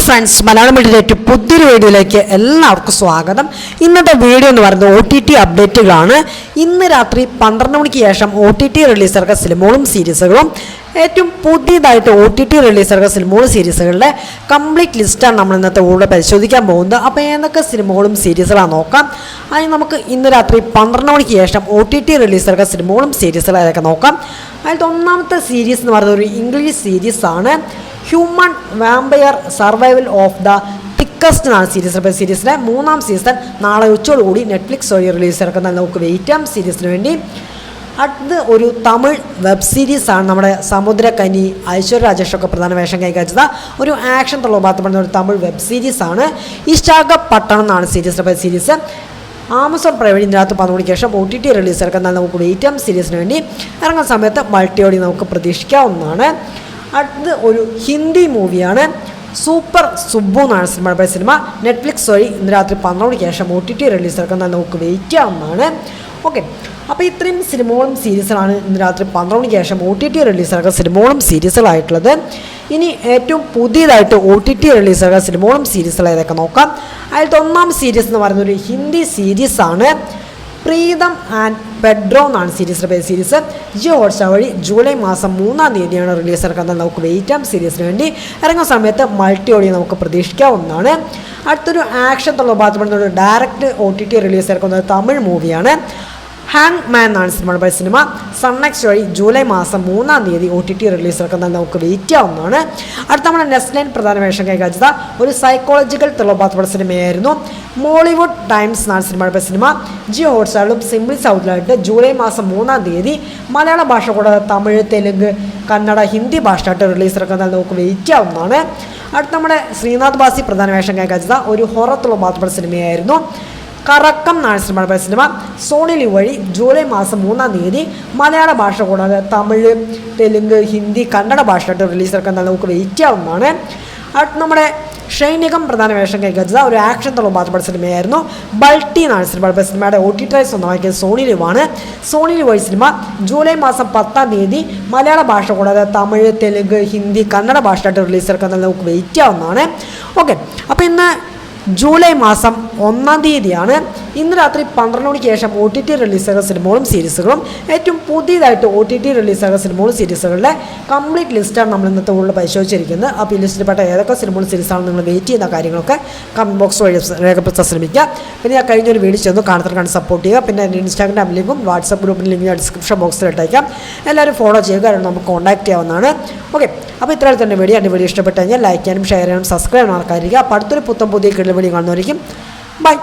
Friends Malayalam മീഡിയയിലേക്ക് പുതിയൊരു വീഡിയോയിലേക്ക് എല്ലാവർക്കും സ്വാഗതം. ഇന്നത്തെ വീഡിയോ എന്ന് പറയുന്നത് OTT അപ്ഡേറ്റുകളാണ്. ഇന്ന് രാത്രി 12 മണിക്ക് ശേഷം OTT റിലീസാർക്ക സിനിമകളും സീരീസുകളും ഏറ്റവും പുതിയതായിട്ട് OTT റിലീസാർക്ക സിനിമകളും സീരീസുകളുടെ കംപ്ലീറ്റ് ലിസ്റ്റാണ് നമ്മൾ ഇന്നത്തെ വീഡിയോ പരിശോധിക്കാൻ പോകുന്നത്. അപ്പോൾ ഏതൊക്കെ സിനിമകളും സീരീസുകളാണ് നോക്കാം. അതിന് നമുക്ക് ഇന്ന് രാത്രി 12 മണിക്ക് ശേഷം OTT റിലീസാർക്ക സിനിമകളും സീരീസുകളും അതൊക്കെ നോക്കാം. അതിൽ ഒന്നാമത്തെ സീരീസ് എന്ന് പറയുന്നത് ഒരു ഇംഗ്ലീഷ് സീരീസാണ്. Human vampire survival of the thickest എന്നാണ് സീരീസിലെ 3-ാം സീസൺ നാളെ ഉച്ചയോടുകൂടി നെറ്റ്ഫ്ലിക്സ് വഴി റിലീസ് ഇറക്കുന്ന നമുക്ക് വെയിറ്റ് ചെയ്യാം സീരീസിന് വേണ്ടി. അടുത്ത് ഒരു തമിഴ് വെബ് സീരീസാണ്. നമ്മുടെ സമുദ്രകനി ഐശ്വര്യ രാജേഷൊക്കെ പ്രധാന വേഷം കൈകാച്ചത് ഒരു ആക്ഷൻ തൊഴിലുപാത്രപ്പെടുന്ന ഒരു തമിഴ് വെബ് സീരീസാണ്. വിശാഖപട്ടണം എന്നാണ് സീരീസ്. ആമസോൺ പ്രൈവറ്റ് ഇതിനകത്ത് 10 മണിക്ക് ശേഷം OTT റിലീസ് ഇറക്കുന്ന നമുക്ക് വെയിറ്റ് ചെയ്യാം സീരീസിന് വേണ്ടി. ഇറങ്ങുന്ന സമയത്ത് മൾട്ടിയോടി നമുക്ക് പ്രതീക്ഷിക്കാവുന്നതാണ്. അടുത്ത് ഒരു ഹിന്ദി മൂവിയാണ്. സൂപ്പർ സുബ്ബു എന്നാണ് സിനിമ. നെറ്റ്ഫ്ലിക്സ് വഴി ഇന്ന് രാത്രി 12 മണിക്ക് ശേഷം OTT റിലീസ് ഇറക്കുന്ന നമുക്ക് വെയിറ്റ് ചെയ്യാവുന്നതാണ്. ഓക്കെ, അപ്പോൾ ഇത്രയും സിനിമകളും സീരീസുകളാണ് ഇന്ന് രാത്രി 12 മണിക്ക് ശേഷം OTT റിലീസ് ഇറക്കുന്ന സിനിമകളും സീരീസുകളായിട്ടുള്ളത്. ഇനി ഏറ്റവും പുതിയതായിട്ട് OTT റിലീസ് ഇറക്കുന്ന സിനിമകളും സീരീസുകൾ ഏതൊക്കെ നോക്കാം. അതിലത്തെ 1-ാം സീരീസ് എന്ന് പറയുന്നത് ഒരു ഹിന്ദി സീരീസാണ്. പ്രീതം ആൻഡ് പെഡ്രോ എന്നാണ് സീരീസ്. ജിയോ ഹോട്ട്സ്റ്റാർ വഴി ജൂലൈ മാസം 3-ാം തീയതിയാണ് റിലീസ് ഇറക്കുന്നത്. നമുക്ക് വെയിറ്റ് ചെയ്യാം സീരീസിന് വേണ്ടി. ഇറങ്ങുന്ന സമയത്ത് മൾട്ടി ഓഡിയോ നമുക്ക് പ്രതീക്ഷിക്കാവുന്നതാണ്. അടുത്തൊരു ആക്ഷൻ തൊഴിലുപാത്രപ്പെടുന്ന ഒരു ഡയറക്റ്റ് OTT റിലീസ് ഇറക്കുന്ന ഒരു തമിഴ് മൂവിയാണ്. ഹാങ് മാൻ എന്നാണ് സിനിമ. സൺനെക്സ്റ്റ് വഴി ജൂലൈ മാസം 3-ാം തീയതി OTT റിലീസ് ഇറക്കുന്നത് നമുക്ക് വെയിറ്റ് ചെയ്യാവുന്നതാണ്. അടുത്ത നമ്മുടെ നെക്സ്റ്റ് ലൈൻ പ്രധാന വേഷം കൈകാച്ചത് ഒരു സൈക്കോളജിക്കൽ തൊഴിലുപാത്രപ്പെടുന്ന സിനിമയായിരുന്നു. മോളിവുഡ് ടൈംസ് എന്നാണ് സിനിമ. ജിയോ ഹോട്ട്സ്റ്റാറിലും സിംപിൾ സൗത്തിലായിട്ട് ജൂലൈ മാസം 3-ാം തീയതി മലയാള ഭാഷ കൂടാതെ തമിഴ്, തെലുങ്ക്, കന്നഡ, ഹിന്ദി ഭാഷയായിട്ട് റിലീസ് ഇറക്കുന്നത് നമുക്ക് വെയിറ്റ് ചെയ്യാവുന്നതാണ്. അടുത്ത നമ്മുടെ ശ്രീനാഥ് ബാസി പ്രധാന വേഷം കൈകാച്ചത് ഒരു ഹൊറർ തൊഴിലുപാത്രപ്പെടുന്ന സിനിമയായിരുന്നു. കറക്കം എന്നാണ് സിനിമ. സോണി ലിവ് വഴി ജൂലൈ മാസം 3-ാം തീയതി മലയാള ഭാഷ കൂടാതെ തമിഴ്, തെലുങ്ക്, ഹിന്ദി, കന്നഡ ഭാഷയായിട്ട് റിലീസ് ഇറക്കാൻ നമുക്ക് വെയിറ്റ് ചെയ്യാവുന്നതാണ്. അടുത്ത് നമ്മുടെ ഷൈനികം പ്രധാന വേഷം കൈകാച്ചത് ഒരു ആക്ഷൻ തൊഴിലുപാത്രപ്പെടുന്ന സിനിമയായിരുന്നു. ബൾട്ടി എന്നാണ് സിനിമയുടെ OTT സ്വന്തമാക്കിയത് സോണി ലിവാണ്. സോണി ലിവ് വഴി സിനിമ ജൂലൈ മാസം 10-ാം തീയതി മലയാള ഭാഷ കൂടാതെ തമിഴ്, തെലുങ്ക്, ഹിന്ദി, കന്നഡ ഭാഷയായിട്ട് റിലീസ് ഇറക്കാൻ നമുക്ക് വെയിറ്റ് ചെയ്യാവുന്നതാണ്. ഓക്കെ, അപ്പോൾ ഇന്ന് ജൂലൈ മാസം 1-ാം തീയതിയാണ്. ഇന്ന് രാത്രി 12 മണിക്ക് ശേഷം OTT റിലീസാകുന്ന സിനിമകളും സീരീസുകളും ഏറ്റവും പുതിയതായിട്ട് OTT റിലീസാകുന്ന സിനിമകളും സീരീസുകളുടെ കംപ്ലീറ്റ് ലിസ്റ്റാണ് നമ്മൾ ഇന്നത്തെ കൂടുതൽ പരിശോധിച്ചിരിക്കുന്നത്. അപ്പോൾ ഈ ലിസ്റ്റിൽപ്പെട്ട ഏതൊക്കെ സിനിമകളും സീരീസാണ് നിങ്ങൾ വെയിറ്റ് ചെയ്യുന്ന കാര്യങ്ങളൊക്കെ കമൻറ്റ് ബോക്സ് വഴി രേഖപ്പെടുത്താൻ ശ്രമിക്കുക. പിന്നെ ഞാൻ കഴിഞ്ഞൊരു വീഡിയോ ചെന്ന് കാണാൻ സപ്പോർട്ട് ചെയ്യുക. പിന്നെ എൻ്റെ ഇൻസ്റ്റാഗ്രാം ലിങ്കും വാട്സപ്പ് ഗ്രൂപ്പിൻ്റെ ലിങ്ക് ഞാൻ ഡിസ്ക്രിപ്ഷൻ ബോക്സിൽ ഇട്ടേക്കാം. എല്ലാവരും ഫോളോ ചെയ്യുക, നമുക്ക് കോൺടാക്ട് ചെയ്യാവുന്നതാണ്. ഓക്കെ, അപ്പോൾ ഇത്രയും തന്നെ എൻ്റെ വീഡിയോ ഇഷ്ടപ്പെട്ട് കഴിഞ്ഞാൽ ലൈക്ക് ചെയ്യാനും ഷെയർ ചെയ്യാനും സബ്സ്ക്രൈബ് ചെയ്യാനും ആൾക്കാരിക്കുക. അപ്പോൾ അടുത്തൊരു പുതിയ വീഡിയോ കാണുന്നവരിക്കും ബൈ.